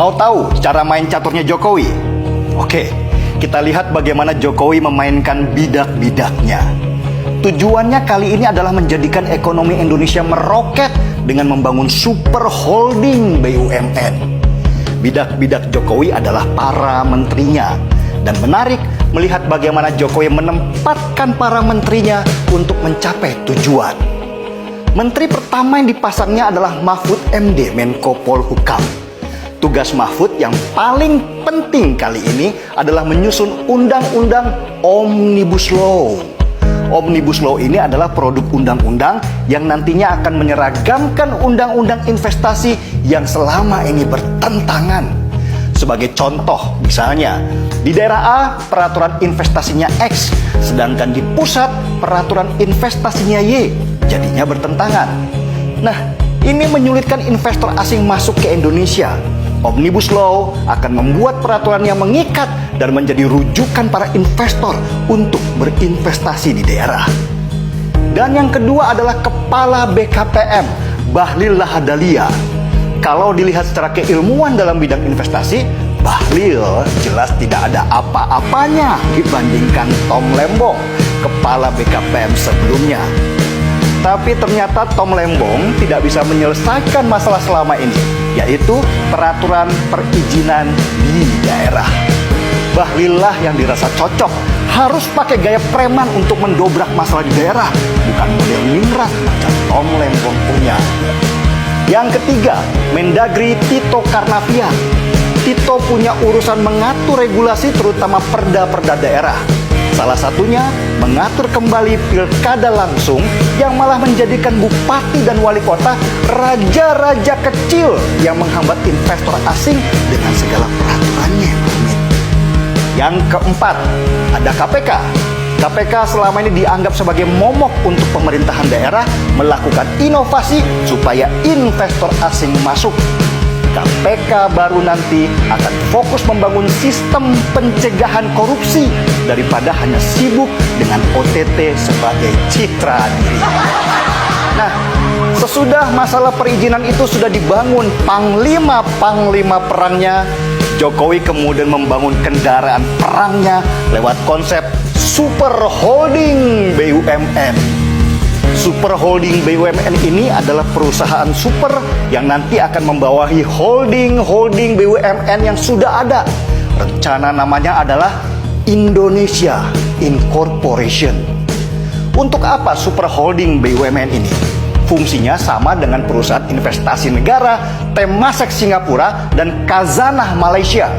Mau tahu cara main caturnya Jokowi? Oke, kita lihat bagaimana Jokowi memainkan bidak-bidaknya. Tujuannya kali ini adalah menjadikan ekonomi Indonesia meroket dengan membangun super holding BUMN. Bidak-bidak Jokowi adalah para menterinya. Dan menarik melihat bagaimana Jokowi menempatkan para menterinya untuk mencapai tujuan. Menteri pertama yang dipasangnya adalah Mahfud MD, Menko Polhukam. Tugas Mahfud yang paling penting kali ini adalah menyusun undang-undang Omnibus Law. Omnibus Law ini adalah produk undang-undang yang nantinya akan menyeragamkan undang-undang investasi yang selama ini bertentangan. Sebagai contoh, misalnya, di daerah A peraturan investasinya X, sedangkan di pusat peraturan investasinya Y, jadinya bertentangan. Nah, ini menyulitkan investor asing masuk ke Indonesia. Omnibus Law akan membuat peraturan yang mengikat dan menjadi rujukan para investor untuk berinvestasi di daerah. Dan yang kedua adalah Kepala BKPM, Bahlil Lahadalia. Kalau dilihat secara keilmuan dalam bidang investasi, Bahlil jelas tidak ada apa-apanya dibandingkan Tom Lembong, Kepala BKPM sebelumnya. Tapi ternyata Tom Lembong tidak bisa menyelesaikan masalah selama ini, yaitu peraturan perizinan di daerah. Bahlil lah yang dirasa cocok, harus pakai gaya preman untuk mendobrak masalah di daerah, bukan model ningrat macam Tom Lembong punya. Yang ketiga, Mendagri Tito Karnavian. Tito punya urusan mengatur regulasi terutama perda-perda daerah. Salah satunya mengatur kembali pilkada langsung yang malah menjadikan bupati dan wali kota raja-raja kecil yang menghambat investor asing dengan segala peraturannya. Yang keempat, ada KPK. KPK selama ini dianggap sebagai momok untuk pemerintahan daerah melakukan inovasi supaya investor asing masuk. KPK baru nanti akan fokus membangun sistem pencegahan korupsi daripada hanya sibuk dengan OTT sebagai citra diri. Nah, sesudah masalah perizinan itu sudah dibangun panglima perangnya, Jokowi kemudian membangun kendaraan perangnya lewat konsep Super Holding BUMN. Super Holding BUMN ini adalah perusahaan super yang nanti akan membawahi holding BUMN yang sudah ada. Rencana namanya adalah Indonesia Incorporation. Untuk apa Super Holding BUMN ini? Fungsinya sama dengan perusahaan investasi negara, Temasek Singapura, dan Khazanah Malaysia.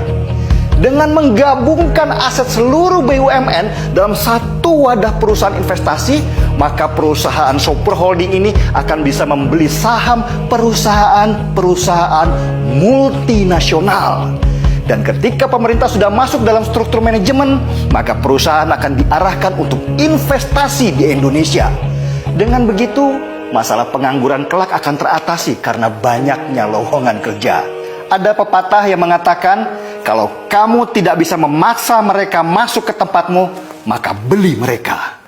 Dengan menggabungkan aset seluruh BUMN dalam satu wadah perusahaan investasi, maka perusahaan super holding ini akan bisa membeli saham perusahaan-perusahaan multinasional. Dan ketika pemerintah sudah masuk dalam struktur manajemen, maka perusahaan akan diarahkan untuk investasi di Indonesia. Dengan begitu, masalah pengangguran kelak akan teratasi karena banyaknya lowongan kerja. Ada pepatah yang mengatakan, kalau kamu tidak bisa memaksa mereka masuk ke tempatmu, maka beli mereka.